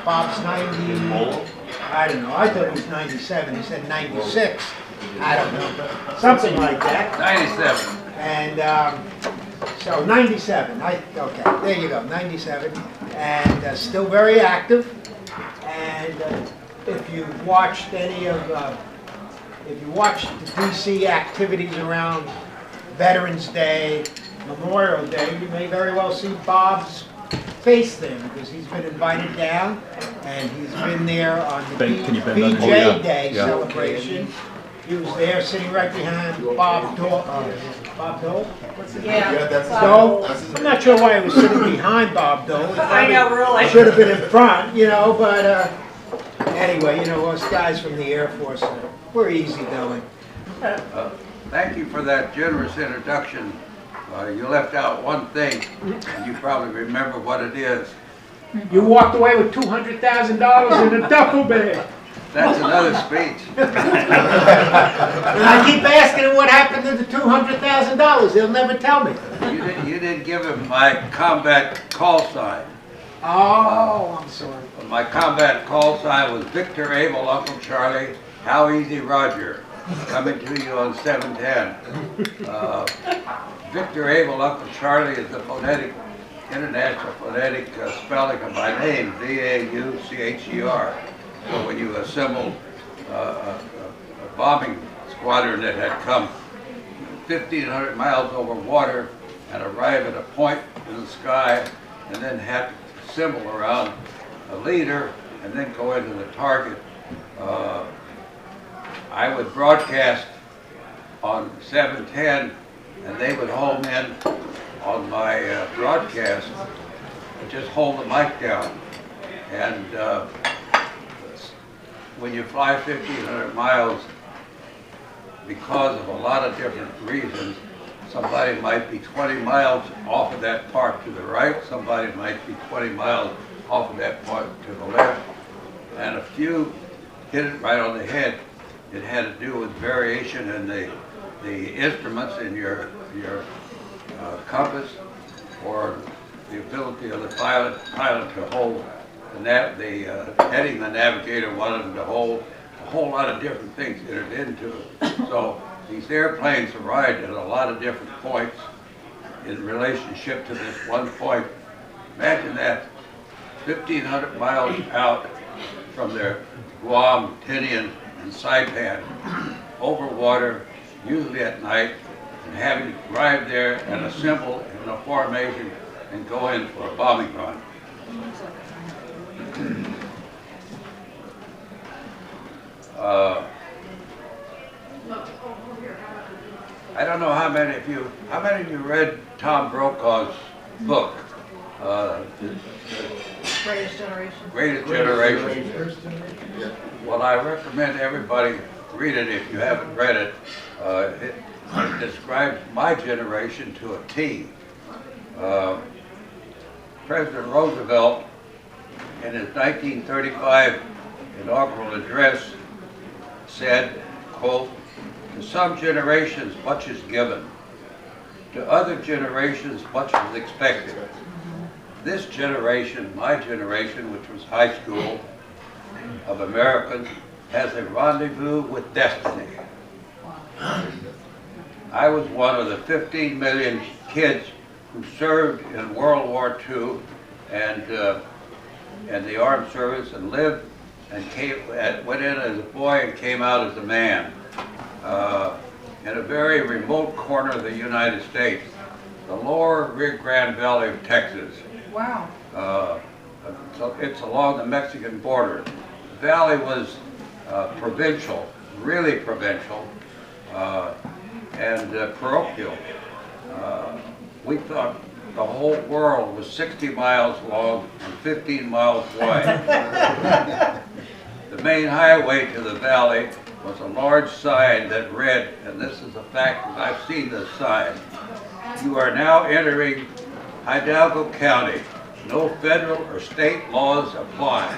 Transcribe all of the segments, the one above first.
Bob's 90, I don't know, I thought it was 97, he said 96, I don't know, but something like that. 97. And so 97, okay, there you go, 97, and still very active. And if you watched any of, if you watched the DC activities around Veterans Day, Memorial Day, you may very well see Bob's face there because he's been invited down and he's been there on the BJ Day celebration. He was there sitting right behind Bob Dole. Bob Dole? Yeah, that's Dole. I'm not sure why he was sitting behind Bob Dole. I know, really. Should have been in front, you know, but anyway, you know, us guys from the Air Force, we're easy going. Thank you for that generous introduction. You left out one thing, and you probably remember what it is. You walked away with $200,000 in a duffel bag. That's another speech. And I keep asking him what happened to the $200,000. He'll never tell me. You didn't give him my combat call sign. Oh, I'm sorry. My combat call sign was Victor Abel, Uncle Charlie, How Easy Roger, coming to you on 710. Victor Abel, Uncle Charlie is the international phonetic spelling of my name, V-A-U-C-H-E-R. So when you assembled a bombing squadron that had come 1,500 miles over water and arrive at a point in the sky and then had to assemble around a leader and then go into the target, I would broadcast on 710 and they would home in on my broadcast and just hold the mic down. And when you fly 1,500 miles, because of a lot of different reasons, somebody might be 20 miles off of that part to the right, somebody might be 20 miles off of that part to the left, and a few hit it right on the head. It had to do with variation in the instruments in your compass, or the ability of the pilot to hold the heading the navigator wanted him to hold. A whole lot of different things entered into it. So these airplanes arrived at a lot of different points in relationship to this one point. Imagine that, 1,500 miles out from their Guam, Tinian, and Saipan, over water, usually at night, and having to arrive there and assemble in a formation and go in for a bombing run. I don't know how many of you read Tom Brokaw's book, Greatest Generation. Greatest Generation. Well, I recommend everybody read it if you haven't read it. It describes my generation to a T. President Roosevelt, in his 1935 inaugural address, said, quote, "To some generations much is given, to other generations much is expected. This generation, my generation, which was high school, of Americans, has a rendezvous with destiny." I was one of the 15 million kids who served in World War II and the armed service and lived and went in as a boy and came out as a man in a very remote corner of the United States, the lower Rio Grande Valley of Texas. Wow. So it's along the Mexican border. The valley was provincial, really provincial, and parochial. We thought the whole world was 60 miles long and 15 miles wide. The main highway to the valley was a large sign that read, and this is a fact because I've seen this sign, "You are now entering Hidalgo County. No federal or state laws apply."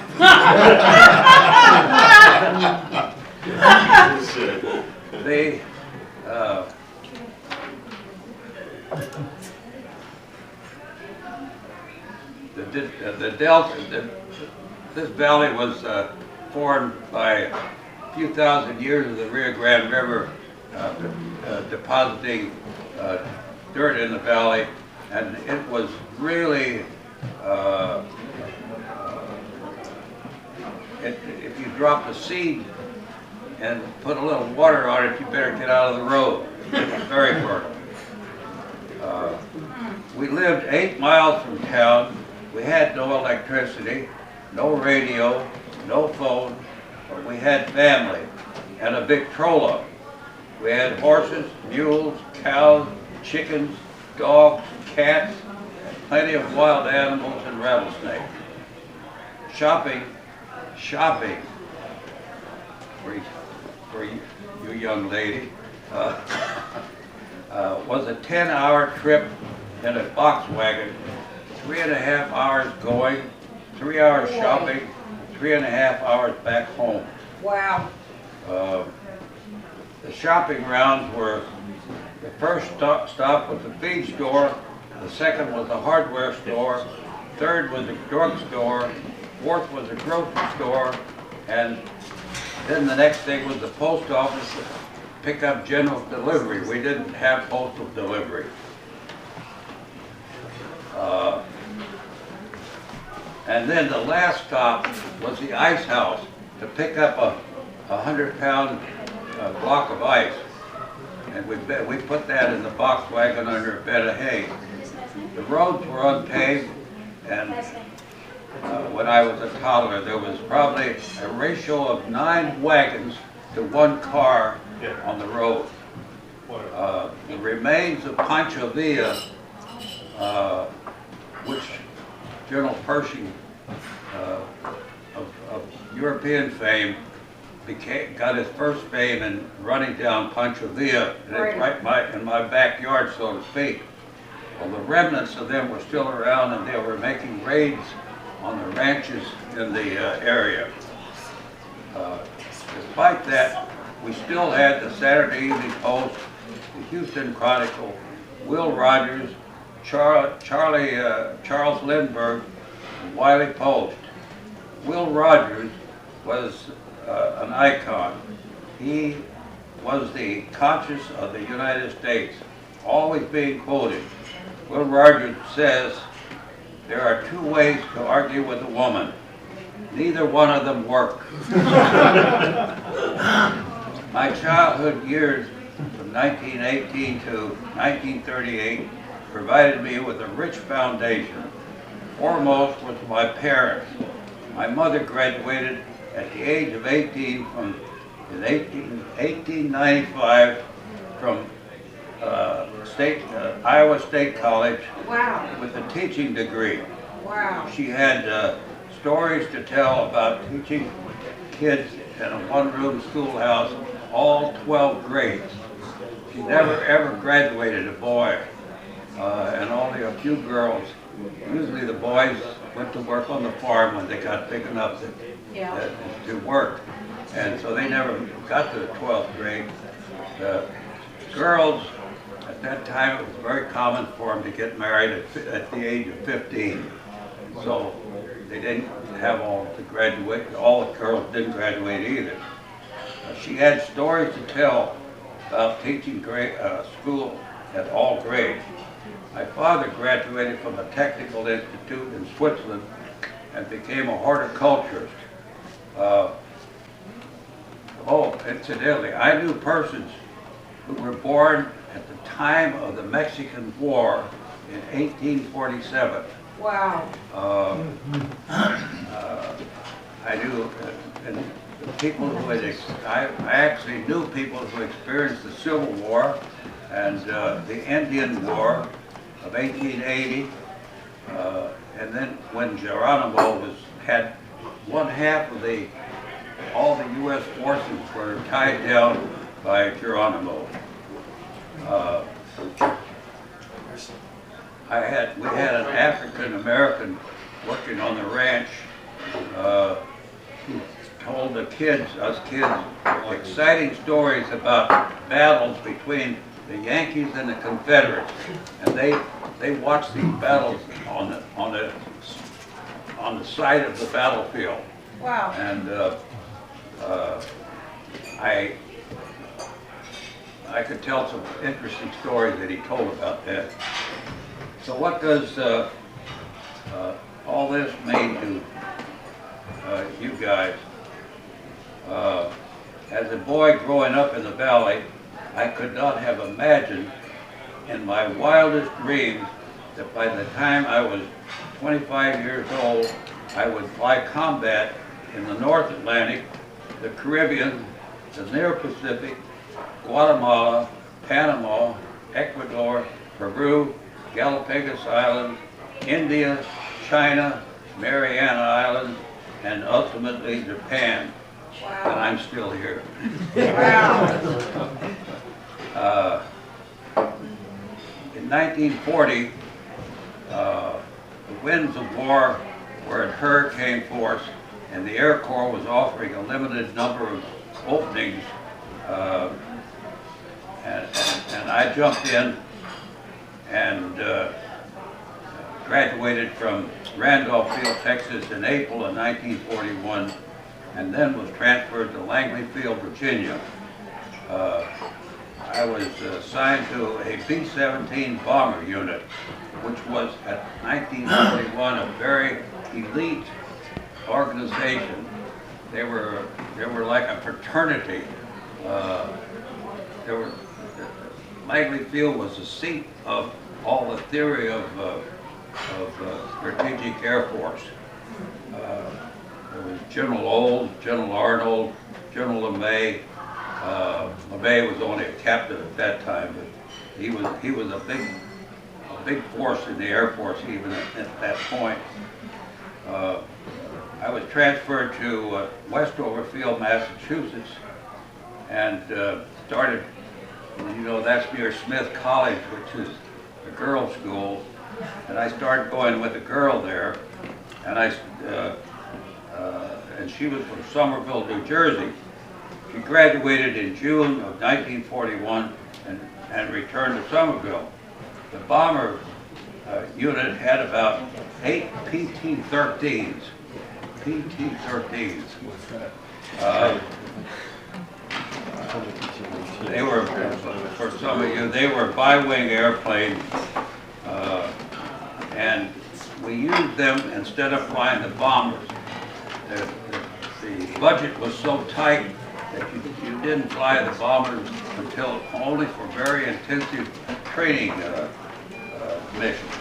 This valley was formed by a few thousand years of the Rio Grande River depositing dirt in the valley, and it was really, if you dropped a seed and put a little water on it, you better get out of the road. It was very fertile. We lived 8 miles from town. We had no electricity, no radio, no phone, but we had family and a big trolla. We had horses, mules, cows, chickens, dogs, cats, and plenty of wild animals and rattlesnakes. Shopping for you young lady, was a 10-hour trip in a box wagon, 3.5 hours going, 3 hours shopping, 3.5 hours back home. Wow. The shopping rounds were, the first stop was the feed store, the second was the hardware store, third was the drug store, fourth was the grocery store, and then the next thing was the post office to pick up general delivery. We didn't have postal delivery. And then the last stop was the ice house to pick up a 100-pound block of ice. And we put that in the box wagon under a bed of hay. The roads were unpaved, and when I was a toddler, there was probably a ratio of 9 wagons to 1 car on the road. The remains of Pancho Villa, which General Pershing of European fame got his first fame in running down Pancho Villa, and it's right in my backyard, so to speak. Well, the remnants of them were still around, and they were making raids on the ranches in the area. Despite that, we still had the Saturday Evening Post, the Houston Chronicle, Will Rogers, Charles Lindbergh, and Wiley Post. Will Rogers was an icon. He was the conscience of the United States, always being quoted. Will Rogers says, "There are 2 ways to argue with a woman. Neither one of them work." My childhood years from 1918 to 1938 provided me with a rich foundation. Foremost was my parents. My mother graduated at the age of 18 in 1895 from Iowa State College. Wow. With a teaching degree. Wow. She had stories to tell about teaching kids in a 1-room schoolhouse, all 12 grades. She never ever graduated a boy, and only a few girls. Usually the boys went to work on the farm when they got big enough to work, and so they never got to the 12th grade. The girls, at that time, it was very common for them to get married at the age of 15. So they didn't have all the girls didn't graduate either. She had stories to tell about teaching school at all grades. My father graduated from a technical institute in Switzerland and became a horticulturist. Incidentally, I knew persons who were born at the time of the Mexican War in 1847. Wow. I knew people who I actually knew people who experienced the Civil War and the Indian War of 1880, and then when Geronimo had 1/2 of all the U.S. forces were tied down by Geronimo. We had an African American working on the ranch who told us kids, exciting stories about battles between the Yankees and the Confederates, and they watched these battles on on the site of the battlefield. Wow. And I could tell some interesting stories that he told about that. So what does all this mean to you guys? As a boy growing up in the valley, I could not have imagined in my wildest dreams that by the time I was 25 years old, I would fly combat in the North Atlantic, the Caribbean, the Near Pacific, Guatemala, Panama, Ecuador, Peru, Galapagos Islands, India, China, Mariana Islands, and ultimately Japan. And Wow. I'm still here. Wow. In 1940, the winds of war were in hurricane force, and the Air Corps was offering a limited number of openings, and I jumped in and graduated from Randolph Field, Texas in April of 1941, and then was transferred to Langley Field, Virginia. I was assigned to a B-17 bomber unit, which was at 1941 a very elite organization. They were like a fraternity. Langley Field was the seat of all the theory of strategic Air Force. There was General Old, General Arnold, General LeMay. LeMay was only a captain at that time, but he was a big force in the Air Force even at that point. I was transferred to Westover Field, Massachusetts, and started, you know, that's near Smith College, which is a girls' school, and I started going with a girl there, and and she was from Somerville, New Jersey. She graduated in June of 1941 and returned to Somerville. The bomber unit had about 8 PT-13s. PT-13s. They were, for some of you, they were bi-wing airplanes, and we used them instead of flying the bombers. The budget was so tight that you didn't fly the bombers until only for very intensive training missions.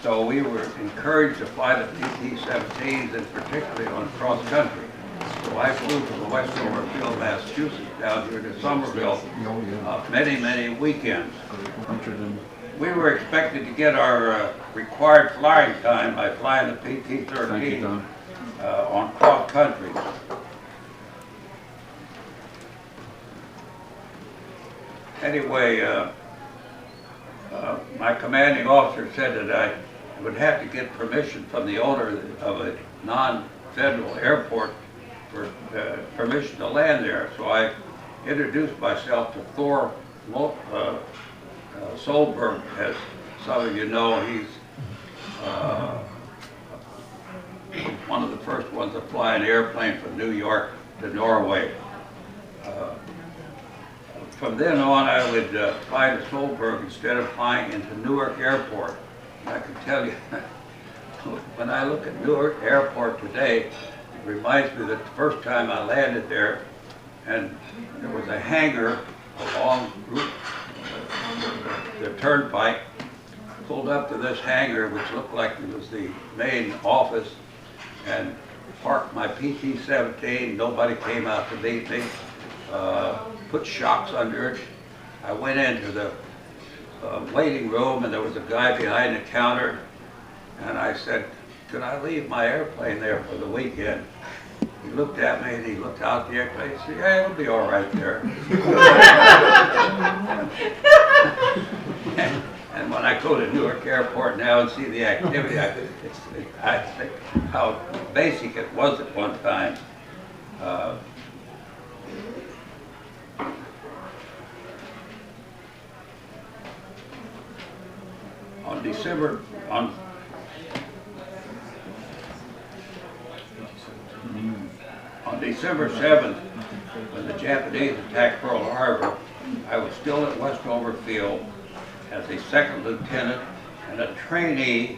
So we were encouraged to fly the PT-17s, and particularly on cross country. So I flew from Westover Field, Massachusetts, down here to Somerville many weekends. We were expected to get our required flying time by flying the PT-13 on cross country. Anyway, my commanding officer said that I would have to get permission from the owner of a non-federal airport for permission to land there. So I introduced myself to Thor Solberg. As some of you know, he's one of the first ones to fly an airplane from New York to Norway. From then on, I would fly to Solberg instead of flying into Newark Airport. And I can tell you, when I look at Newark Airport today, it reminds me that the first time I landed there, and there was a hangar along the turnpike, pulled up to this hangar, which looked like it was the main office, and parked my PT-17. Nobody came out to meet me. Put shocks under it. I went into the waiting room, and there was a guy behind the counter, and I said, "Could I leave my airplane there for the weekend?" He looked at me and he looked out the airplane and said, "Yeah, it'll be all right there." And when I go to Newark Airport now and see the activity, I think how basic it was at one time. December 7th, when the Japanese attacked Pearl Harbor, I was still at Westover Field as a second lieutenant and a trainee,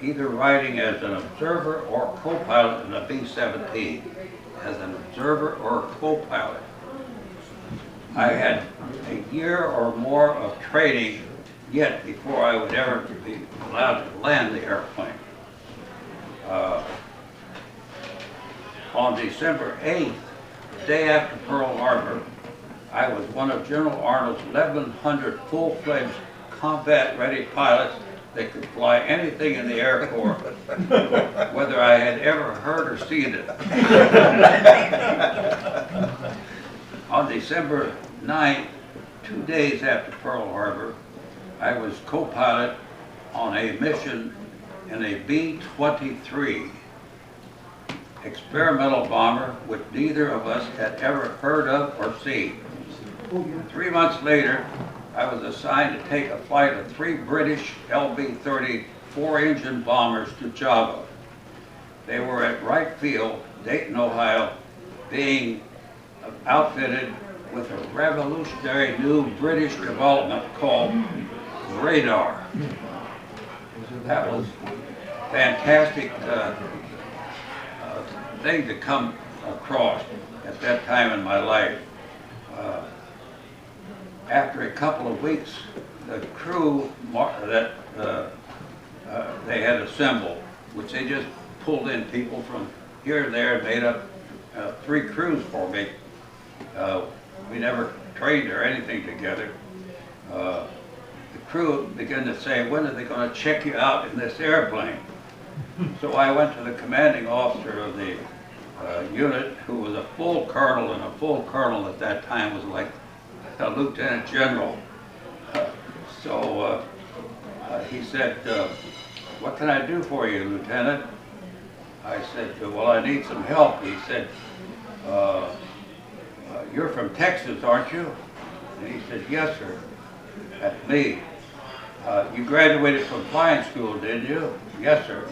either riding as an observer or co-pilot in a B-17, as an observer or co-pilot. I had a year or more of training yet before I would ever be allowed to land the airplane. On December 8th, the day after Pearl Harbor, I was one of General Arnold's 1,100 full-fledged combat-ready pilots that could fly anything in the Air Corps, whether I had ever heard or seen it. On December 9th, 2 days after Pearl Harbor, I was co-pilot on a mission in a B-29 experimental bomber which neither of us had ever heard of or seen. 3 months later, I was assigned to take a flight of 3 British LB-30 4-engine bombers to Java. They were at Wright Field, Dayton, Ohio, being outfitted with a revolutionary new British development called radar. That was a fantastic thing to come across at that time in my life. After a couple of weeks, the crew that they had assembled, which they just pulled in people from here and there, made up 3 crews for me. We never trained or anything together. The crew began to say, when are they going to check you out in this airplane? So I went to the commanding officer of the unit, who was a full colonel, and a full colonel at that time was like a lieutenant general. He said, what can I do for you, Lieutenant? I said, well, I need some help. He said, you're from Texas, aren't you? And he said, yes, sir. That's me. You graduated from flying school, didn't you? Yes, sir.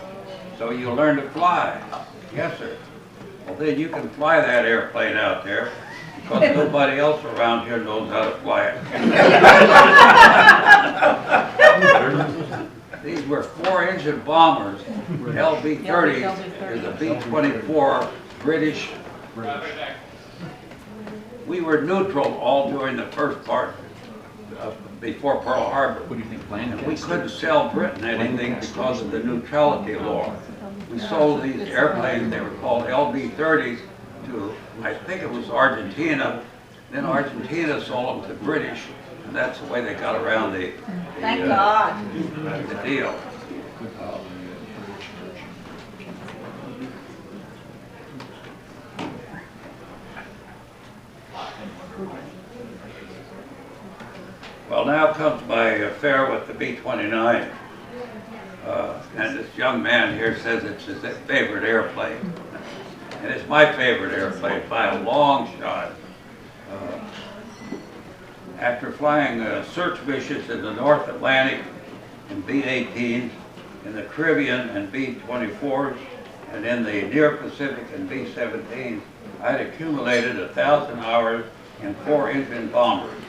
So you learned to fly? Yes, sir. Well, then you can fly that airplane out there, because nobody else around here knows how to fly it. These were 4-engine bombers. LB-30s is a B-24 British. We were neutral all during the first part before Pearl Harbor. What do you think, and we couldn't sell Britain anything because of the neutrality law. We sold these airplanes, they were called LB-30s, to, I think it was Argentina. Then Argentina sold them to the British, and that's the way they got around the deal. Well, now comes my affair with the B-29. And this young man here says it's his favorite airplane. And it's my favorite airplane by a long shot. After flying search missions in the North Atlantic in B-18, in the Caribbean in B-24s, and in the near Pacific in B-17, I had accumulated 1,000 hours in 4-engine bombers.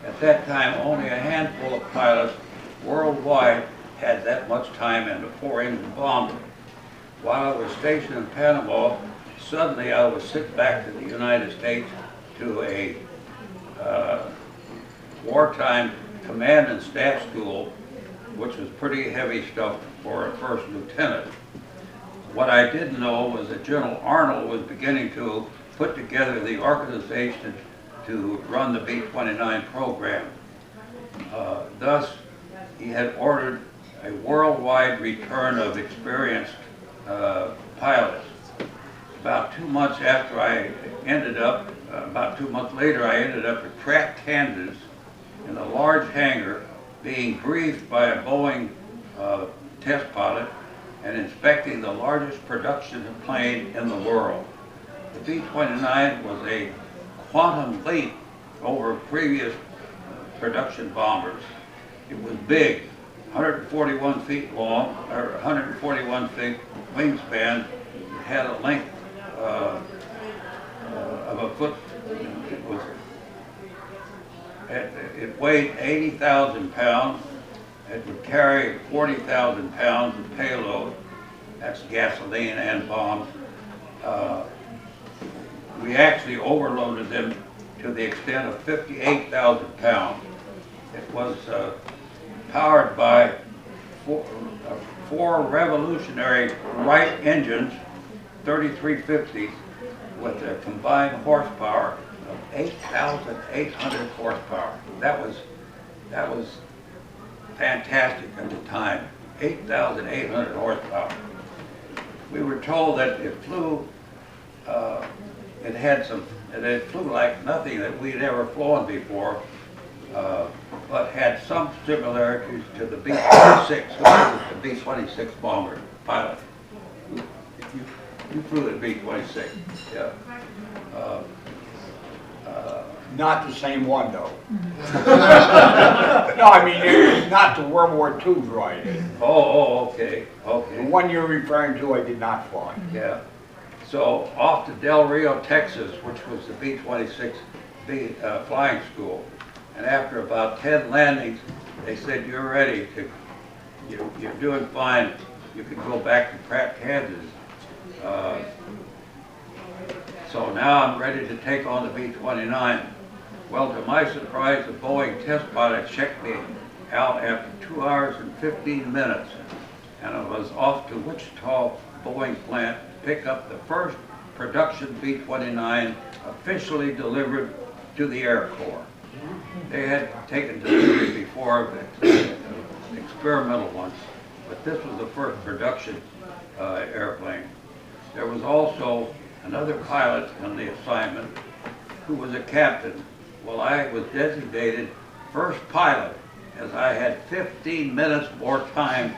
At that time, only a handful of pilots worldwide had that much time in a 4-engine bomber. While I was stationed in Panama, suddenly I was sent back to the United States to a wartime command and staff school, which was pretty heavy stuff for a first lieutenant. What I didn't know was that General Arnold was beginning to put together the organization to run the B-29 program. Thus, he had ordered a worldwide return of experienced pilots. About 2 months after I ended up, about 2 months later, I ended up at Pratt, Kansas, in a large hangar, being briefed by a Boeing test pilot and inspecting the largest production plane in the world. The B-29 was a quantum leap over previous production bombers. It was big, 141 feet long, or 141 feet wingspan. It had a length uh, of a foot. It weighed 80,000 pounds. It would carry 40,000 pounds of payload. That's gasoline and bombs. We actually overloaded them to the extent of 58,000 pounds. It was powered by four revolutionary Wright engines, 3350s, with a combined horsepower of 8,800 horsepower. That was fantastic at the time. 8,800 horsepower. We were told that it flew. It flew like nothing that we'd ever flown before, but had some similarities to the B-26, who was the B-26 bomber pilot. You flew the B-26, yeah. Not the same one, though. No, I mean, not the World War II variety. Oh, okay, The okay. one you're referring to, I did not fly. Yeah. So off to Del Rio, Texas, which was the B-26 flying school. And after about 10 landings, they said, you're ready to, you're doing fine. You can go back to Pratt, Kansas. So now I'm ready to take on the B-29. Well, to my surprise, the Boeing test pilot checked me out after 2 hours and 15 minutes. And I was off to Wichita Boeing plant to pick up the first production B-29 officially delivered to the Air Corps. They had taken delivery before the experimental ones, but this was the first production airplane. There was also another pilot on the assignment who was a captain. Well, I was designated first pilot as I had 15 minutes more time.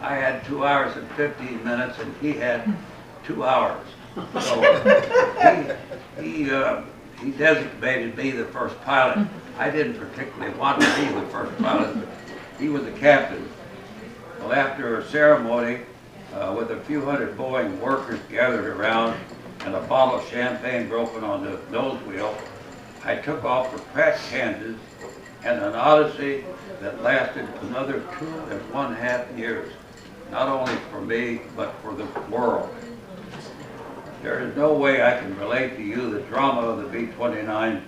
I had 2 hours and 15 minutes and he had 2 hours. So he designated me the first pilot. I didn't particularly want to be the first pilot, but he was the captain. Well, after a ceremony with a few hundred Boeing workers gathered around and a bottle of champagne broken on the nose wheel, I took off for Pratt, Kansas, and an odyssey that lasted another 2.5 years, not only for me, but for the world. There is no way I can relate to you the drama of the B-29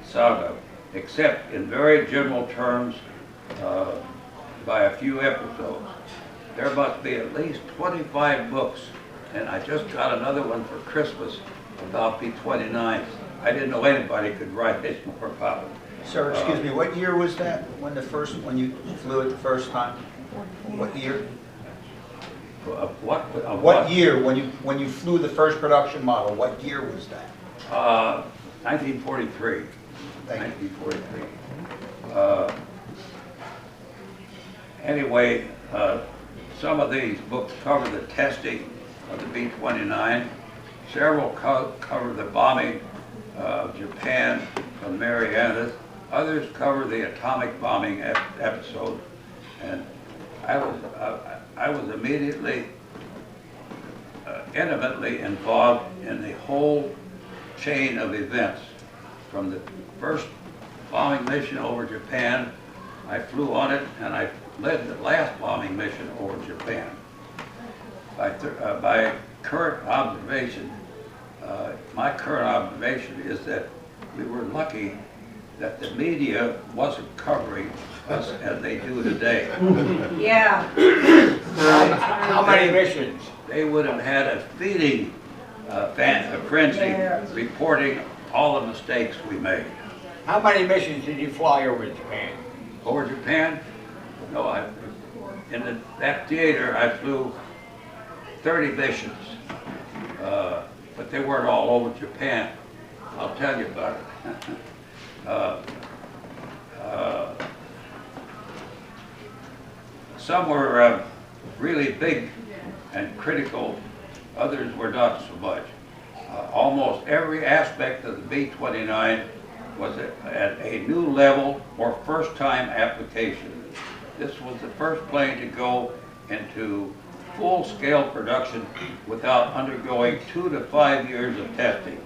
saga, except in very general terms by a few episodes. There must be at least 25 books, and I just got another one for Christmas about B-29s. I didn't know anybody could write any more about it. Sir, excuse me, what year was that when you flew it the first time? What year? What year, when you flew the first production model, what year was that? 1943. Thank you. 1943. Anyway, some of these books cover the testing of the B-29. Several cover the bombing of Japan from Marianas. Others cover the atomic bombing episode. And I was immediately, intimately involved in the whole chain of events. From the first bombing mission over Japan, I flew on it, and I led the last bombing mission over Japan. By current observation, my current observation is that we were lucky that the media wasn't covering us as they do today. Yeah. How many missions? They would have had a feeding frenzy reporting all the mistakes we made. How many missions did you fly over Japan? Over Japan? No, in that theater I flew 30 missions, but they weren't all over Japan. I'll tell you about it. Some were really big and critical, others were not so much. Almost every aspect of the B-29 was at a new level or first-time application. This was the first plane to go into full-scale production without undergoing 2 to 5 years of testing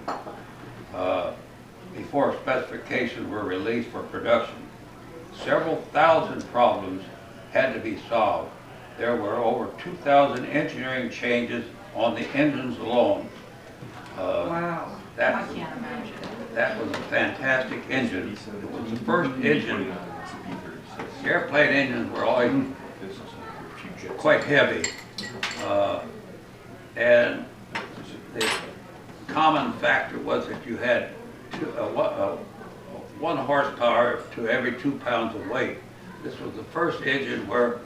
before specifications were released for production. Several thousand problems had to be solved. There were over 2,000 engineering changes on the engines alone. Wow. That was a fantastic engine. It was the first engine. Airplane engines were always quite heavy. And the common factor was that you had 1 horsepower to every 2 pounds of weight. This was the first engine where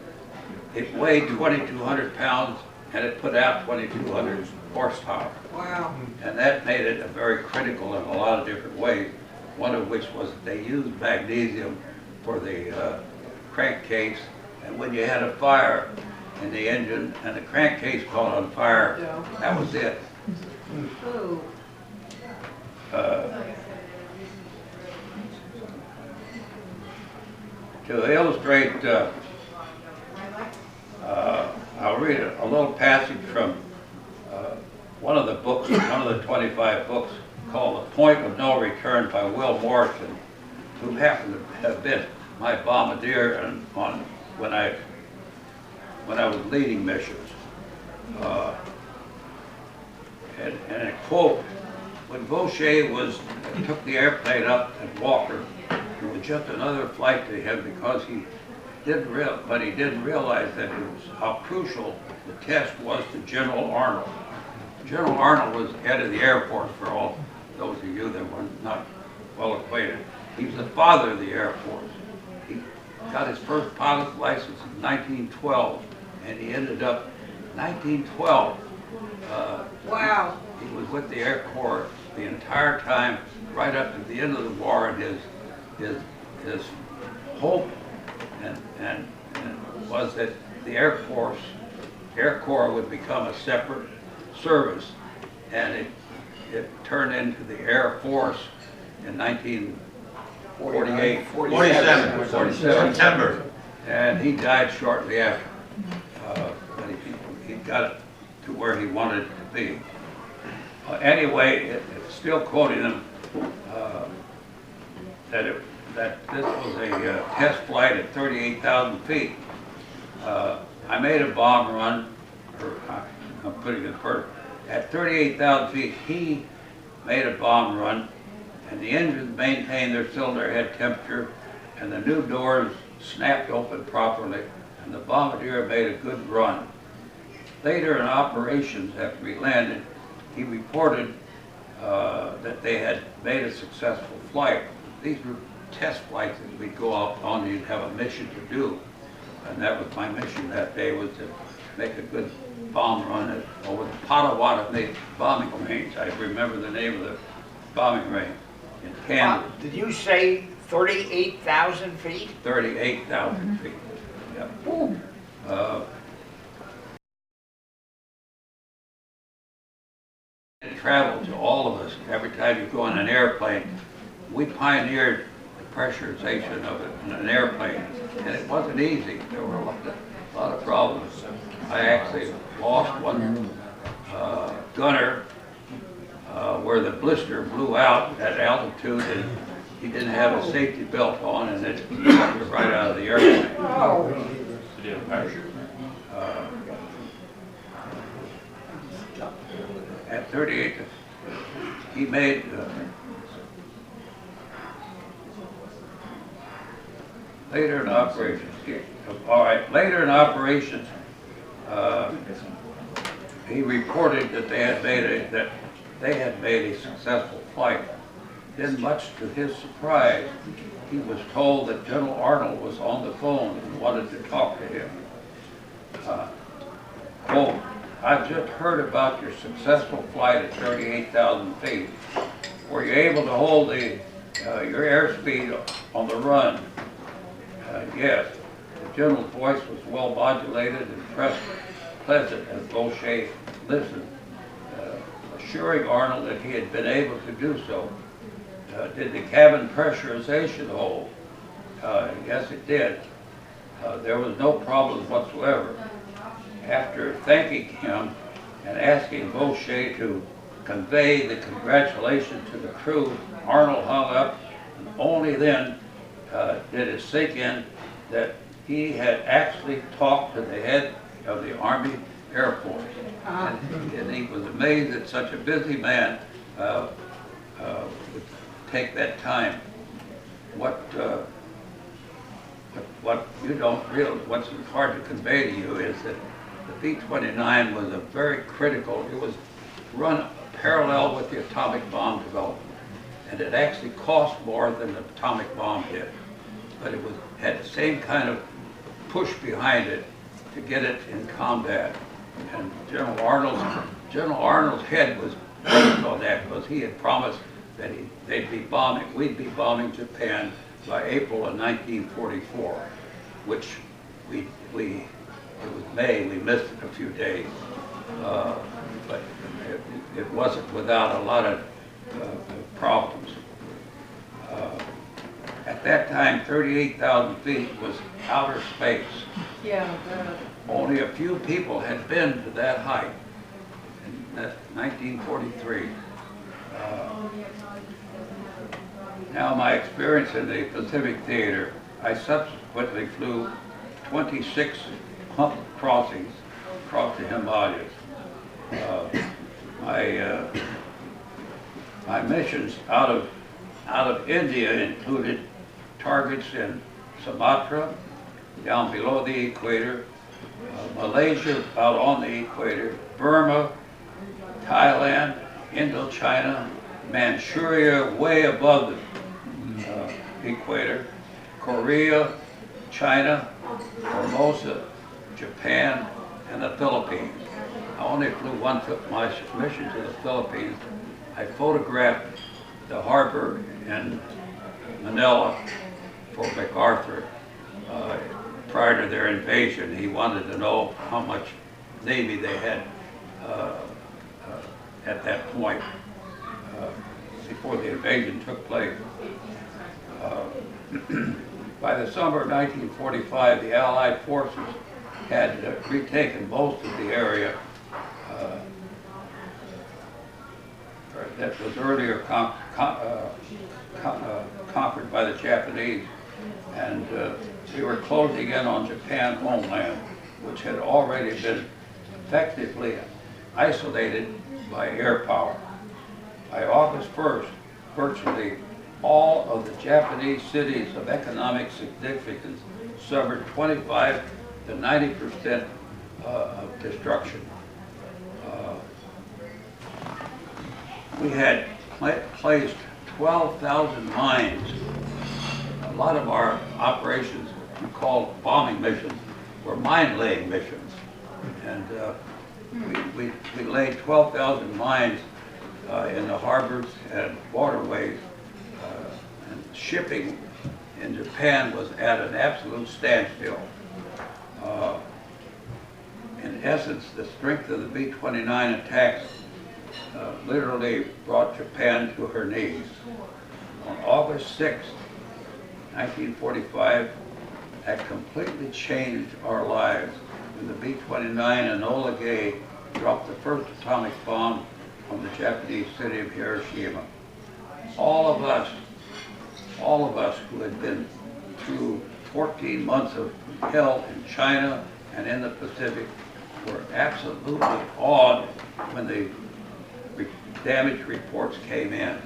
it weighed 2,200 pounds and it put out 2,200 horsepower. Wow. And that made it a very critical in a lot of different ways, one of which was that they used magnesium for the crankcase, and when you had a fire in the engine and the crankcase caught on fire, that was it. Ooh. To illustrate, I'll read a little passage from one of the books, one of the 25 books called The Point of No Return by Will Morrison, who happened to have been my bombardier when I was leading missions. And a quote, when Vaucher took the airplane up at Vaucher, it was just another flight to him because he didn't realize that it was how crucial the test was to General Arnold. General Arnold was head of the Air Force, for all those of you that were not well acquainted. He was the father of the Air Force. He got his first pilot's license in 1912, and he ended up 1912. Wow. He was with the Air Corps the entire time, right up to the end of the war, and his hope and was that the Air Corps would become a separate service, and it turned into the Air Force in 1948. 47. September. And he died shortly after. But he got it to where he wanted it to be. Anyway, it's still quoting him that this was a test flight at 38,000 feet. I made a bomb run, I'm putting it first. At 38,000 feet, he made a bomb run, and the engines maintained their cylinder head temperature, and the new doors snapped open properly, and the bombardier made a good run. Later in operations, after we landed, he reported that they had made a successful flight. These were test flights that we'd go out on and you'd have a mission to do. And that was my mission that day, was to make a good bomb run over the Potawatomi bombing range. I remember the name of the bombing range in Kansas. Did you say 38,000 feet? 38,000 feet. Yep. It traveled to all of us. Every time you go on an airplane, we pioneered the pressurization of it in an airplane, and it wasn't easy. There were a lot of problems. I actually lost one gunner where the blister blew out at altitude, and he didn't have a safety belt on, and it sucked him right out of the airplane. Oh. At 38, he made later in operations. All right, later in operations, he reported that they had made a successful flight. Then, much to his surprise, he was told that General Arnold was on the phone and wanted to talk to him. Quote, I've just heard about your successful flight at 38,000 feet. Were you able to hold your airspeed on the run? Yes. The general's voice was well modulated and pleasant as Vaucher listened, assuring Arnold that he had been able to do so. Did the cabin pressurization hold? Yes, it did. There was no problems whatsoever. after thanking him and asking Vaucher to convey the congratulations to the crew, Arnold hung up, and only then did it sink in that he had actually talked to the head of the Army Air Force. And he was amazed that such a busy man would take that time. What you don't realize, what's hard to convey to you is that the B-29 was a very critical, it was run parallel with the atomic bomb development. And it actually cost more than the atomic bomb did. But it had the same kind of push behind it to get it in combat. And General Arnold's head was based on that because he had promised that we'd be bombing Japan by April of 1944, which it was May, we missed it a few days. But it wasn't without a lot of problems. At that time, 38,000 feet was outer space. Yeah. Only a few people had been to that height in 1943. Now, my experience in the Pacific Theater, I subsequently flew 26 hump crossings across the Himalayas. My missions out of India included targets in Sumatra, down below the equator, Malaysia out on the equator, Burma, Thailand, Indochina, Manchuria way above the equator, Korea, China, Formosa, Japan, and the Philippines. I only flew my mission to the Philippines. I photographed the harbor in Manila for MacArthur. Prior to their invasion, he wanted to know how much Navy they had at that point before the invasion took place. By the summer of 1945, the Allied forces had retaken most of the area that was earlier conquered by the Japanese, and we were closing in on Japan homeland, which had already been effectively isolated by air power. By August 1st, virtually all of the Japanese cities of economic significance suffered 25 to 90% of destruction. We had placed 12,000 mines. A lot of our operations we called bombing missions were mine-laying missions. And we laid 12,000 mines in the harbors and waterways. And shipping in Japan was at an absolute standstill. In essence, the strength of the B-29 attacks literally brought Japan to her knees. On August 6, 1945, that completely changed our lives when the B-29 Enola Gay dropped the first atomic bomb on the Japanese city of Hiroshima. All of us who had been through 14 months of hell in China and in the Pacific were absolutely awed when the damage reports came in.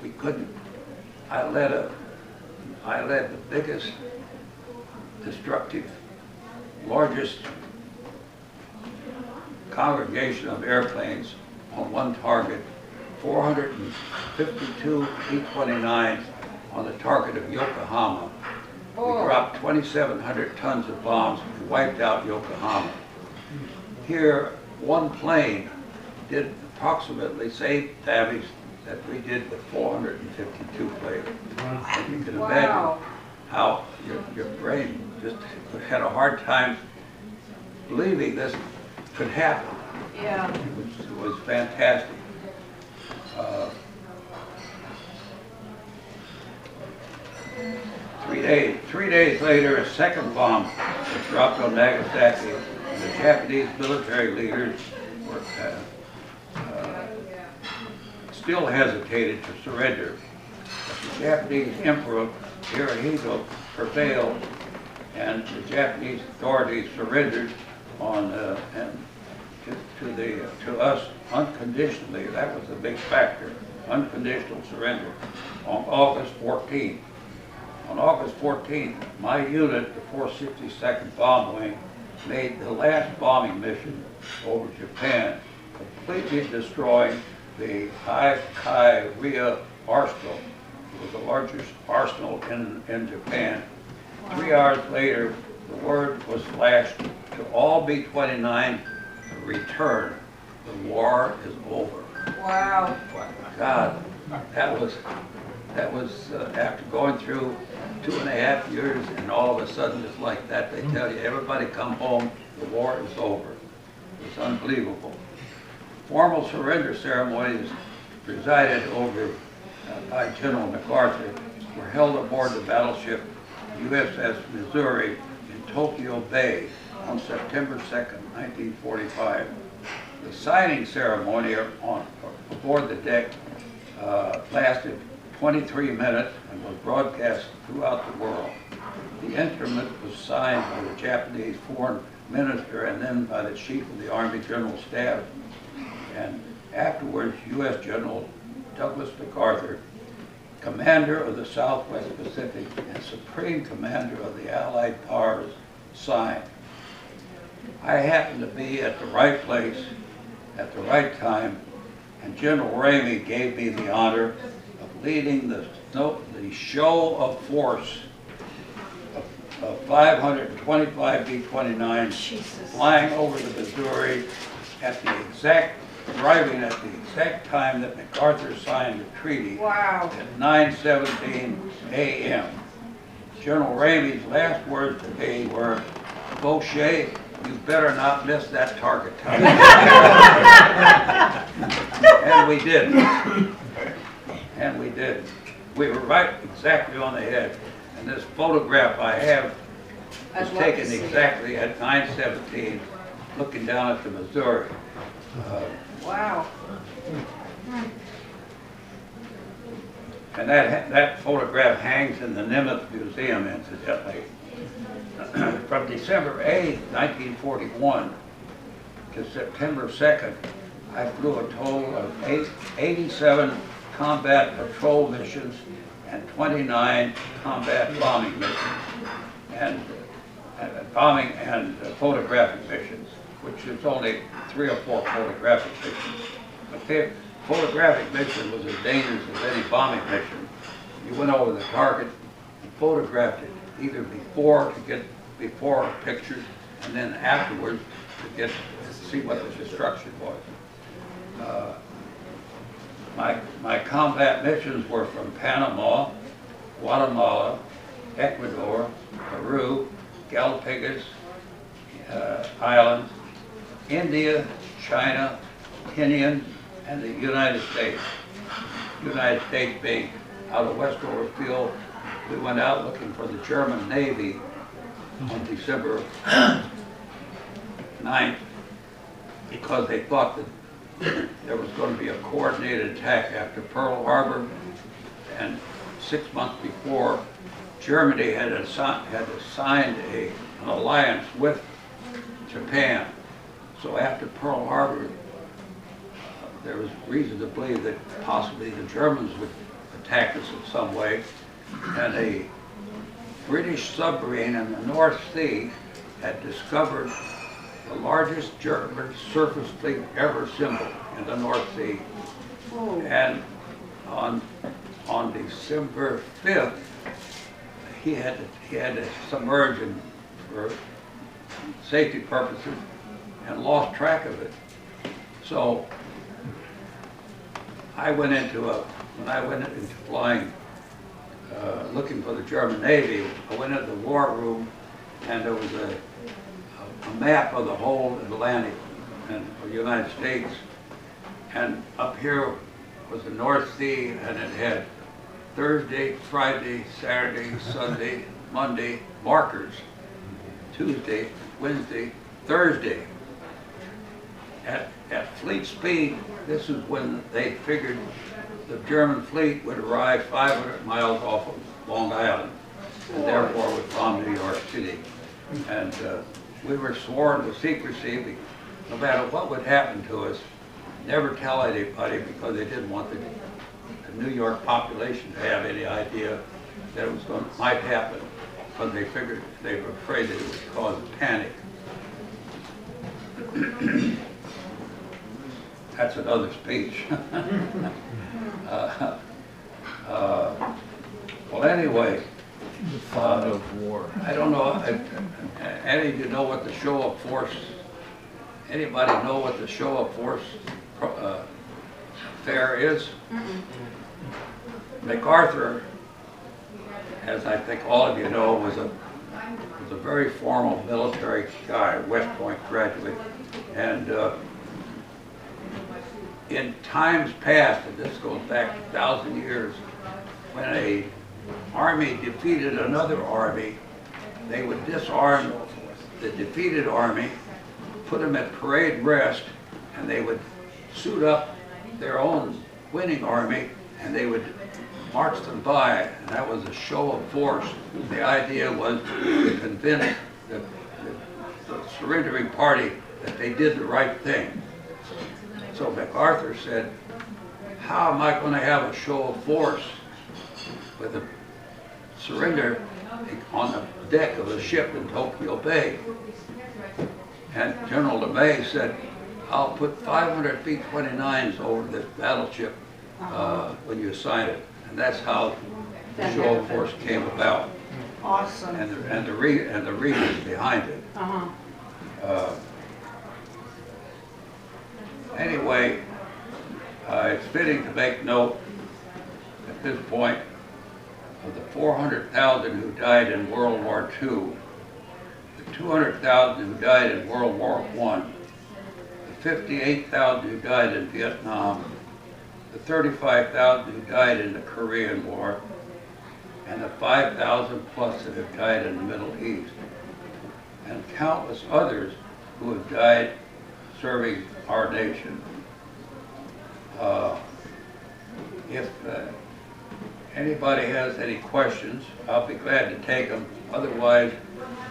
We couldn't. I led the biggest, destructive, largest congregation of airplanes on one target, 452 B-29s on the target of Yokohama. We dropped 2,700 tons of bombs and wiped out Yokohama. Here, one plane did approximately the same damage that we did with 452 planes. And you can imagine how your brain just had a hard time believing this could happen. Yeah. It was fantastic. Three days later, a second bomb was dropped on Nagasaki, the Japanese military leaders were, still hesitated to surrender. But the Japanese Emperor Hirohito prevailed, and the Japanese authorities surrendered on to us unconditionally. That was a big factor. Unconditional surrender on August 14th. On August 14th, my unit, the 462nd Bomb Wing, made the last bombing mission over Japan, completely destroying the Hai-Kai-Ria arsenal. It was the largest arsenal in Japan. Wow. 3 hours later, the word was flashed to all B-29 to return. The war is over. Wow. God, that was after going through 2.5 years, and all of a sudden, just like that, they tell you, everybody come home, the war is over. It's unbelievable. Formal surrender ceremonies presided over by General MacArthur were held aboard the battleship USS Missouri in Tokyo Bay on September 2nd, 1945. The signing ceremony aboard the deck lasted 23 minutes and was broadcast throughout the world. The instrument was signed by the Japanese foreign minister and then by the chief of the Army General Staff. And afterwards, U.S. General Douglas MacArthur, commander of the Southwest Pacific and supreme commander of the Allied powers, signed. I happened to be at the right place at the right time, and General Ramey gave me the honor of leading the show of force of 525 B-29s flying over the Missouri arriving at the exact time that MacArthur signed the treaty. Wow. At 9:17 a.m. General Ramey's last words to me were, "Vaucher, you better not miss that target time." And we did. And we did. We were right exactly on the head. And this photograph I have was taken exactly at 9:17, looking down at the Missouri. Wow. And that photograph hangs in the Nimitz Museum, incidentally. From December 8, 1941 to September 2nd, I flew a total of 87 combat patrol missions and 29 combat bombing missions, and bombing and photographic missions, which is only 3 or 4 photographic missions. But the photographic mission was as dangerous as any bombing mission. You went over the target and photographed it, either before to get before pictures, and then afterwards to see what the destruction was. My combat missions were from Panama, Guatemala, Ecuador, Peru, Galapagos Islands, India, China, Kenya, and the United States. United States being out of Westover Field, we went out looking for the German Navy on December 9th because they thought that there was going to be a coordinated attack after Pearl Harbor, and 6 months before, Germany had signed an alliance with Japan. So after Pearl Harbor, there was reason to believe that possibly the Germans would attack us in some way, and a British submarine in the North Sea had discovered the largest German surface fleet ever assembled in the North Sea. Oh. And on December 5th, he had to submerge for safety purposes and lost track of it. So when I went into flying, looking for the German Navy, I went into the war room, and there was a map of the whole Atlantic and the United States, and up here was the North Sea, and it had Thursday, Friday, Saturday, Sunday, Monday markers, Tuesday, Wednesday, Thursday, at fleet speed, this is when they figured the German fleet would arrive 500 miles off of Long Island, and therefore would bomb New York City. And we were sworn to secrecy. No matter what would happen to us, never tell anybody, because they didn't want the New York population to have any idea that it was might happen, because they figured, they were afraid that it would cause a panic. That's another speech. Well, anyway, The fog of war. I don't know, Eddie, do you know what the show of force, anybody know what the show of force fair is? MacArthur, as I think all of you know, was a very formal military guy, West Point graduate, and in times past, and this goes back 1,000 years, when a army defeated another army, they would disarm the defeated army, put them at parade rest, and they would suit up their own winning army, and they would march them by, and that was a show of force. The idea was to convince the surrendering party that they did the right thing. So MacArthur said, how am I going to have a show of force with a surrender on the deck of a ship in Tokyo Bay? And General LeMay said, I'll put 500 B-29s over this battleship when you sign it. And that's how the show of force came about, Awesome. and the reasons behind it. Anyway, it's fitting to make note at this point of the 400,000 who died in World War II, the 200,000 who died in World War I, the 58,000 who died in Vietnam, the 35,000 who died in the Korean War, and the 5,000 plus that have died in the Middle East, and countless others who have died serving our nation. If anybody has any questions, I'll be glad to take them. Otherwise,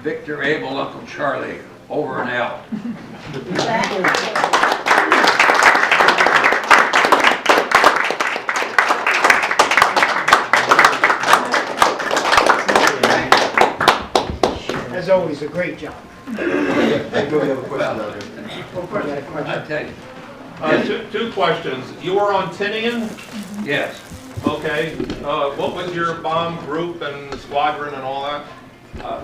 Victor, Abel, Uncle Charlie, over and out. As always, a great job. I do have a question. I tell you, Two questions. You were on Tinian? yes, Okay. What was your bomb group and squadron and all that?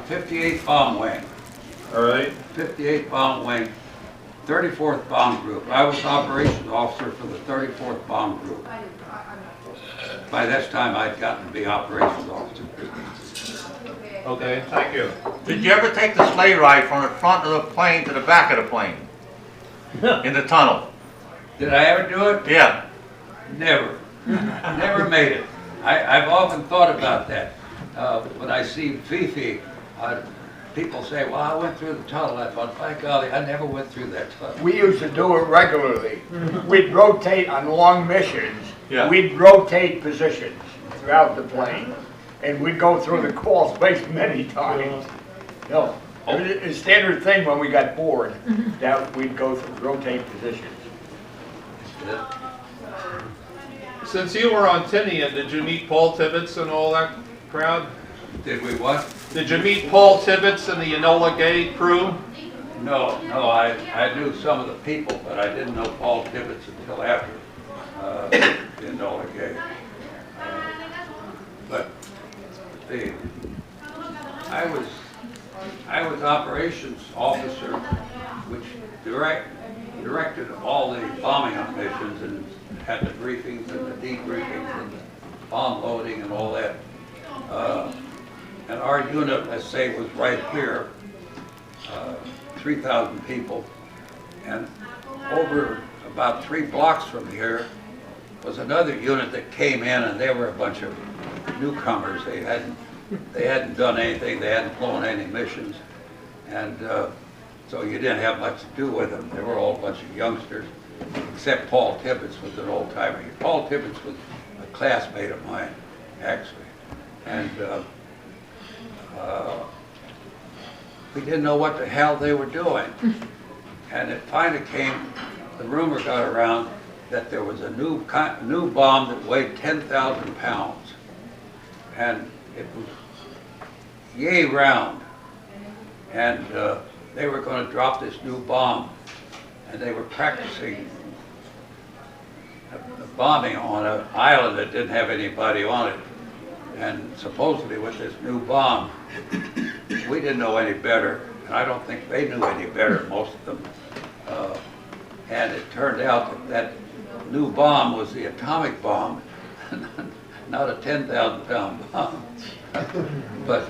58th Bomb Wing, All right. 58th Bomb Wing, 34th Bomb Group. I was operations officer for the 34th Bomb Group. By this time, I'd gotten to be operations officer. Okay, thank you. Did you ever take the sleigh ride from the front of the plane to the back of the plane? In the tunnel? Did I ever do it? Yeah. Never. Never made it. I've often thought about that. When I see Fifi, people say, well, I went through the tunnel. I thought, by golly, I never went through that tunnel. We used to do it regularly. We'd rotate on long missions. Yeah. We'd rotate positions throughout the plane. And we'd go through the crawl space many times. No, it was a standard thing when we got bored, that we'd go through, rotate positions. Since you were on Tinian, did you meet Paul Tibbets and all that crowd? Did we what? Did you meet Paul Tibbets and the Enola Gay crew? No, I knew some of the people, but I didn't know Paul Tibbets until after Enola Gay. But I was operations officer, which directed all the bombing missions and had the briefings and the debriefings and the bomb loading and all that. And our unit, let's say, was right here, 3,000 people, and over about 3 blocks from here was another unit that came in, and they were a bunch of newcomers. They hadn't done anything. They hadn't flown any missions, and so you didn't have much to do with them. They were all a bunch of youngsters, except Paul Tibbets was an old timer. Paul Tibbets was a classmate of mine, actually. And we didn't know what the hell they were doing. And it finally came, the rumor got around that there was a new bomb that weighed 10,000 pounds. And it was yay round. And they were going to drop this new bomb. And they were practicing bombing on an island that didn't have anybody on it. And supposedly with this new bomb, we didn't know any better. And I don't think they knew any better, most of them. And it turned out that that new bomb was the atomic bomb, not a 10,000-pound bomb, but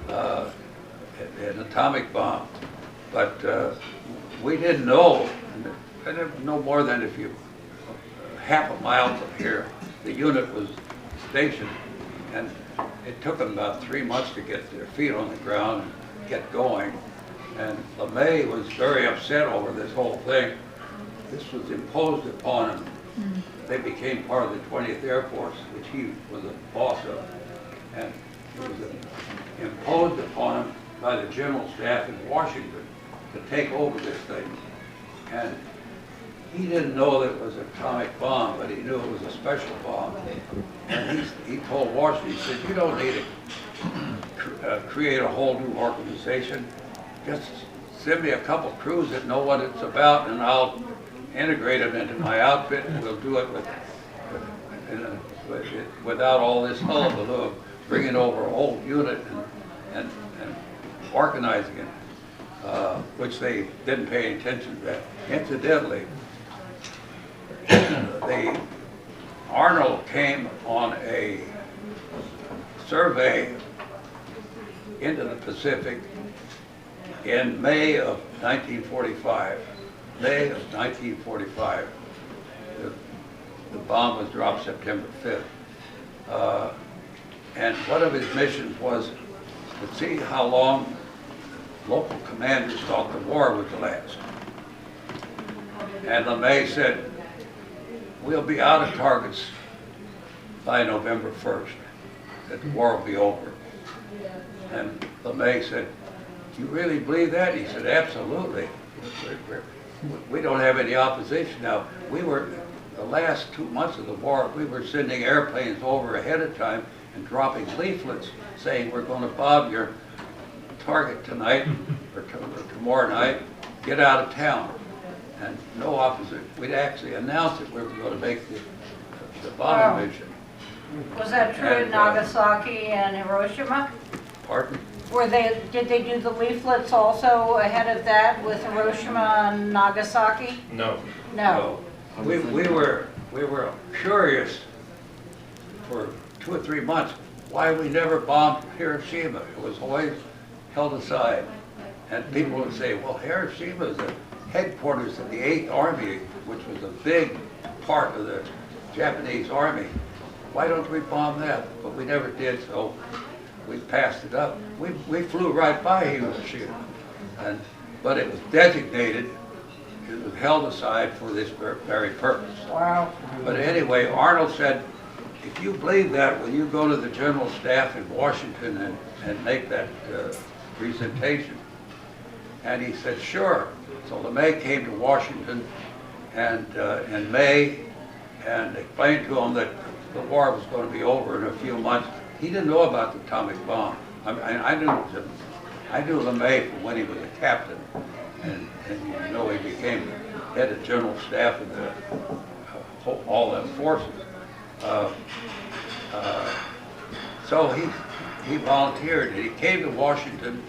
an atomic bomb. But we didn't know, no more than if you, half a mile from here, the unit was stationed, and it took them about 3 months to get their feet on the ground and get going. And LeMay was very upset over this whole thing. This was imposed upon him. They became part of the 20th Air Force, which he was a boss of. And it was imposed upon him by the General Staff in Washington to take over this thing. And he didn't know that it was an atomic bomb, but he knew it was a special bomb. And he told Washington, he said, you don't need to create a whole new organization. Just send me a couple crews that know what it's about, and I'll integrate them into my outfit, and we'll do it without all this hullabaloo of bringing over a whole unit and organizing it, which they didn't pay any attention to that. Incidentally, Arnold came on a survey into the Pacific in May of 1945. May of 1945. The bomb was dropped September 5th. And one of his missions was to see how long local commanders thought the war would last. And LeMay said, we'll be out of targets by November 1st, that the war will be over. And LeMay said, you really believe that? He said, absolutely. We don't have any opposition now. We were, the last 2 months of the war, we were sending airplanes over ahead of time and dropping leaflets saying, we're going to bomb your target tonight or tomorrow night, get out of town. And no opposition. We'd actually announced that we were going to make the bombing mission. Was that true in Nagasaki and Hiroshima? Pardon? Did they do the leaflets also ahead of that with Hiroshima and Nagasaki? No. No. We were curious for 2 or 3 months why we never bombed Hiroshima. It was always held aside. And people would say, well, Hiroshima is the headquarters of the 8th Army, which was a big part of the Japanese Army. Why don't we bomb that? But we never did, so we passed it up. We flew right by Hiroshima, but it was designated, it was held aside for this very purpose. Wow. But anyway, Arnold said, if you believe that, will you go to the General Staff in Washington and make that presentation? And he said, sure. So LeMay came to Washington and in May and explained to him that the war was going to be over in a few months. He didn't know about the atomic bomb. I knew LeMay from when he was a captain, and you know he became head of General Staff of the all the forces. So he volunteered. He came to Washington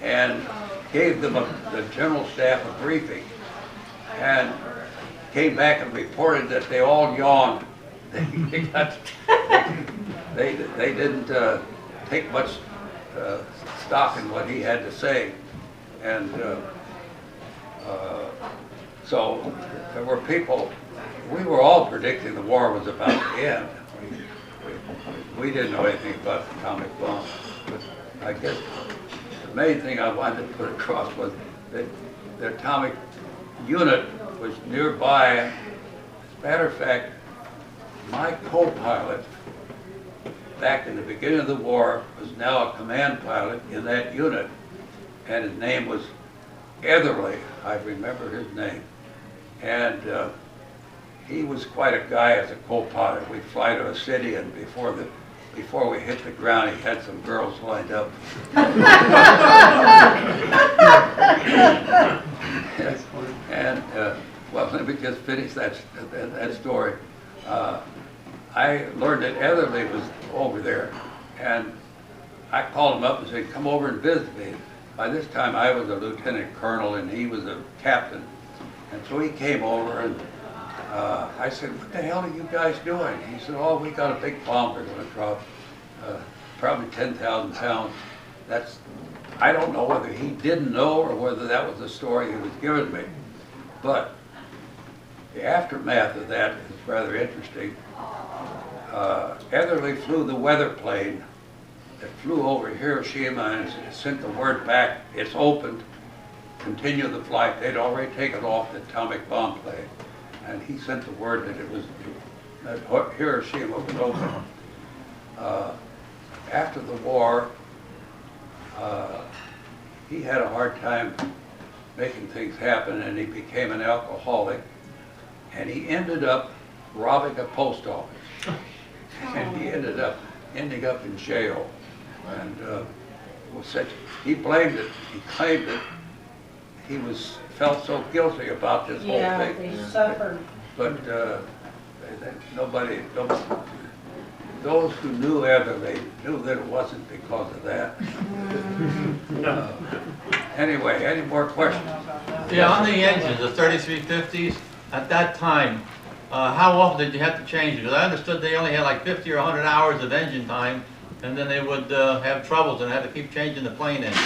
and gave them the General Staff a briefing, and came back and reported that they all yawned. They didn't take much stock in what he had to say, and so there were people. We were all predicting the war was about to end. We didn't know anything about the atomic bomb, but I guess the main thing I wanted to put across was the atomic unit was nearby. As a matter of fact, my co-pilot back in the beginning of the war was now a command pilot in that unit, and his name was Etherly. I remember his name. And he was quite a guy as a co-pilot. We'd fly to a city, and before we hit the ground, he had some girls lined up. And well, let me just finish that story. I learned that Etherly was over there, and I called him up and said, "Come over and visit me." By this time, I was a lieutenant colonel, and he was a captain. And so he came over, and I said, "What the hell are you guys doing?" He said, "Oh, we got a big bomb we're going to drop, probably 10,000 pounds." I don't know whether he didn't know or whether that was the story he was giving me. But the aftermath of that is rather interesting. Etherly flew the weather plane that flew over Hiroshima and sent the word back, "It's opened, continue the flight." They'd already taken off the atomic bomb plane. And he sent the word that Hiroshima was open. After the war, he had a hard time making things happen, and he became an alcoholic, and he ended up robbing a post office, and he ended up in jail, and he blamed it. He claimed that he felt so guilty about this whole Yeah, thing. they suffered. But those who knew Etherly knew that it wasn't because of that. Anyway, any more questions? Yeah, on the engines, the 3350s, at that time, how often did you have to change it? Because I understood they only had like 50 or 100 hours of engine time, and then they would have troubles and had to keep changing the plane engine.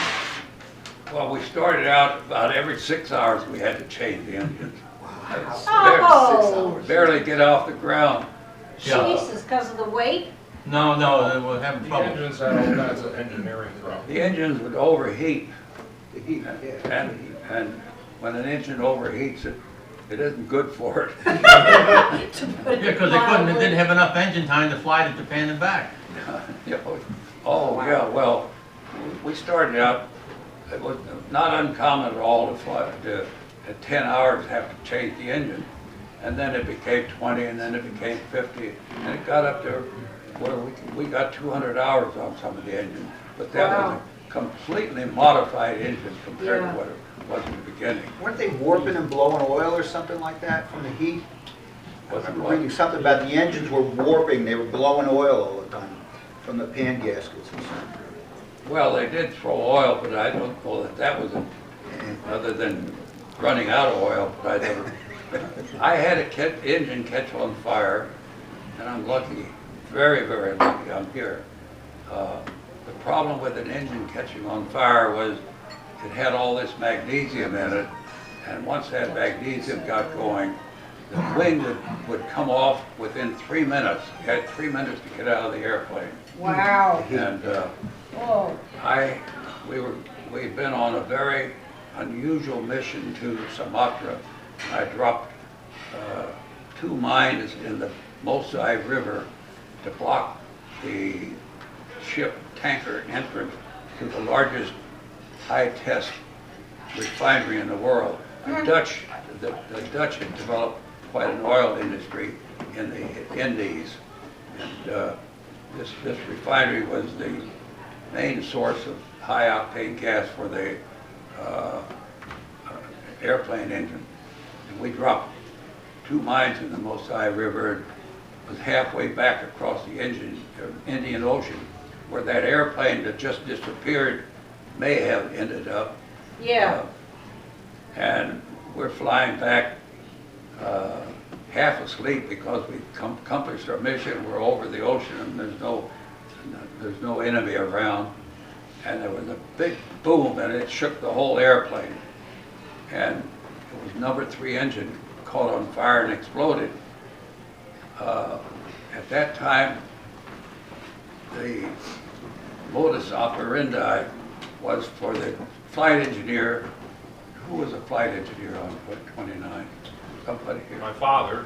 Well, we started out about every 6 hours we had to change the engines. Oh, Barely get off the ground. Jesus, because of the weight? No, they were having The trouble. engines had all kinds of engineering problems. The engines would overheat. And when an engine overheats, it isn't good for it. Yeah, because they didn't have enough engine time to fly to Japan and back. Oh, yeah, well, we started out, it was not uncommon at all to fly, at 10 hours have to change the engine. And then it became 20, and then it became 50, and it got up to where we got 200 hours on some of the engines. But that was a completely modified engine compared to what it was in the beginning. Weren't they warping and blowing oil or something like that from the heat? I Wasn't remember like- reading something about the engines were warping, they were blowing oil all the time from the pan gaskets and stuff. Well, they did throw oil, but I don't know that was other than running out of oil, but I had an engine catch on fire, and I'm lucky, very, very lucky I'm here. The problem with an engine catching on fire was it had all this magnesium in it, and once that magnesium got going, the wing would come off within 3 minutes. You had 3 minutes to get out of the airplane. Wow. And Whoa. we'd been on a very unusual mission to Sumatra. I dropped 2 mines in the Mosai River to block the ship tanker entrance to the largest high-test refinery in the world. The Dutch had developed quite an oil industry in the Indies, and this refinery was the main source of high-octane gas for the airplane engine. And we dropped 2 mines in the Mosai River and was halfway back across the Indian Ocean, where that airplane that just disappeared may have ended up. Yeah. And we're flying back half asleep because we accomplished our mission. We're over the ocean and there's no enemy around. And there was a big boom and it shook the whole airplane. And it was number 3 engine caught on fire and exploded. At that time, the modus operandi was for the flight engineer who was a flight engineer on 29? Somebody here? My father.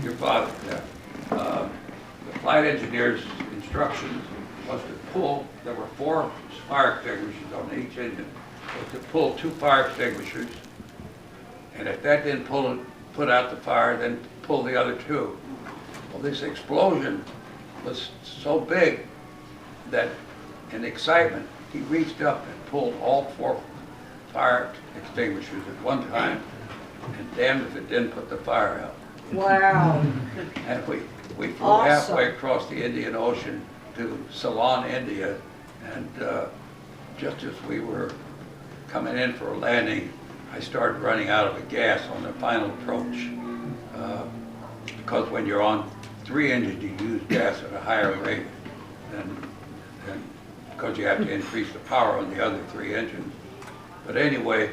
Your father, yeah. The flight engineer's instructions was to pull, there were 4 fire extinguishers on each engine, was to pull 2 fire extinguishers, and if that didn't put out the fire, then pull the other 2. Well, this explosion was so big that in excitement, he reached up and pulled all 4 fire extinguishers at one time, and damned if it didn't put the fire out. Wow. And we flew Awesome. halfway across the Indian Ocean to Ceylon, India, and just as we were coming in for a landing, I started running out of the gas on the final approach. Because when you're on 3 engines, you use gas at a higher rate than because you have to increase the power on the other 3 engines. But anyway,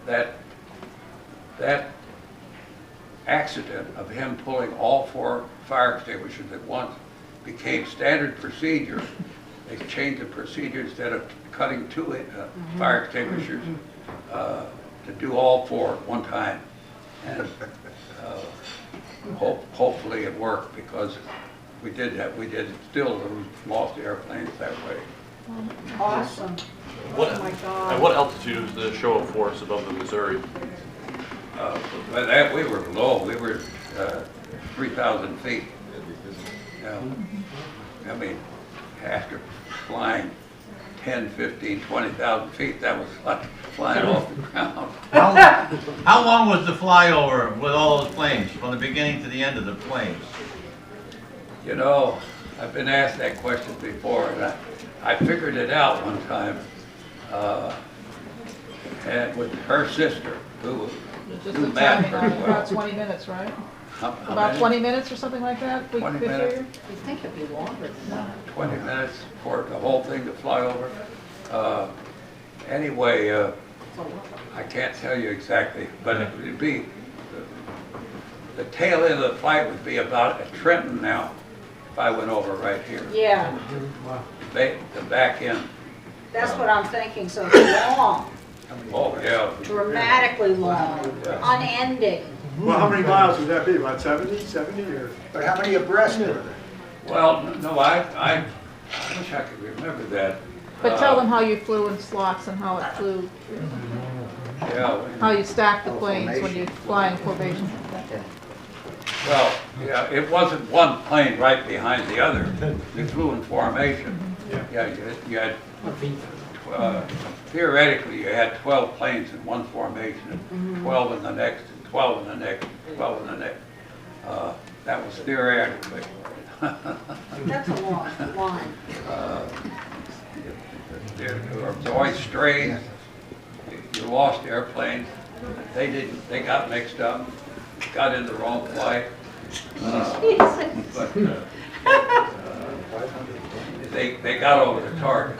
that accident of him pulling all 4 fire extinguishers at once became standard procedure. They changed the procedure instead of cutting 2 fire extinguishers to do all 4 at one time. And hopefully it worked, because we did still lose lost airplanes that way. Awesome. What, Oh my God. At what altitude is the show of force above the Missouri? But that, we were low. We were 3,000 feet. Yeah. I mean, after flying 10, 15, 20,000 feet, that was like flying off the ground. How long was the flyover with all those planes, from the beginning to the end of the planes? You know, I've been asked that question before, and I figured it out one time, and with her sister, who Just knew a math timing pretty on well. about 20 minutes, right? How About many? 20 minutes or something like that? We 20 could minutes. figure? You think it'd be longer than that? 20 minutes for the whole thing to fly over. Anyway, I can't tell you exactly, but it would be, the tail end of the flight would be about at Trenton now, if I went over right here. Yeah, The back end. that's what I'm thinking, so it's long, Oh, yeah. dramatically long, unending. Well, how many miles would that be? About 70 or? But how many abreast were there? Well, no, I wish I could remember that. But tell them how you flew in slots and how it flew, Yeah. how you stacked the planes when you fly in formation. Well, yeah, it wasn't one plane right behind the other. You flew in formation. Yeah, you had, theoretically, you had 12 planes in one formation, and 12 in the next, and 12 in the next, 12 in the next. That was theoretically. That's a long line. There was always strays. You lost airplanes. They got mixed up, got in the wrong flight. But they got over the target.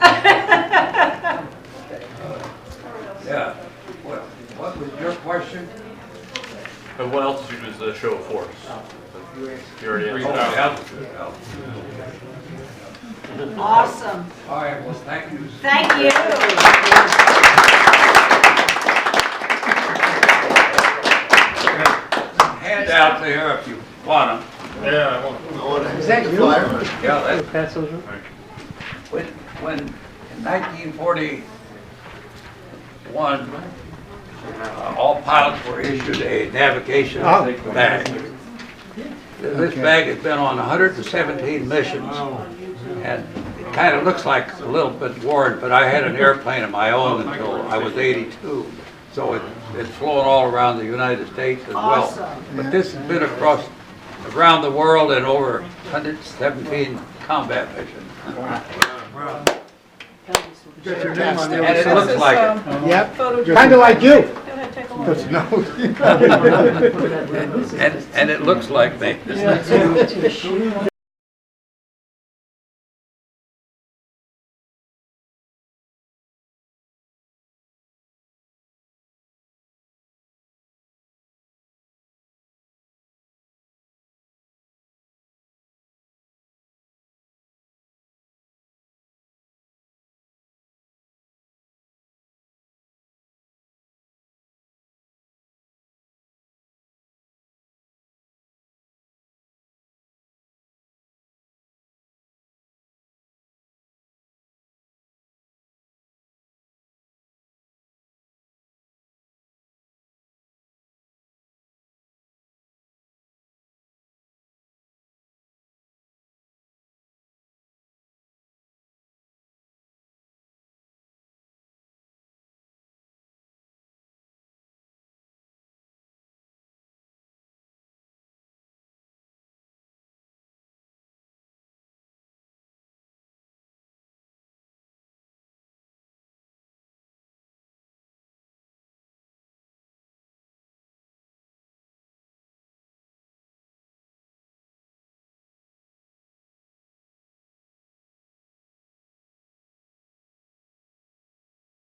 Yeah. What was your question? At what altitude is the show of force? You already Oh, answered. altitude. Awesome. All right, well, thank you. Thank you. Handouts here if you want them. Yeah, I want Is that you? Yeah, that's, when in 1941, all pilots were issued a navigation bag. This bag has been on 117 missions, and it kind of looks like a little bit worn, but I had an airplane of my own until I was 82, so it's flown all around the United States as well. Awesome. But this has been around the world in over 117 combat missions. Got your name on the And other it side. looks like it. Yep, Photo. kind of like you. Go ahead, take a look. That's no. And it looks like me.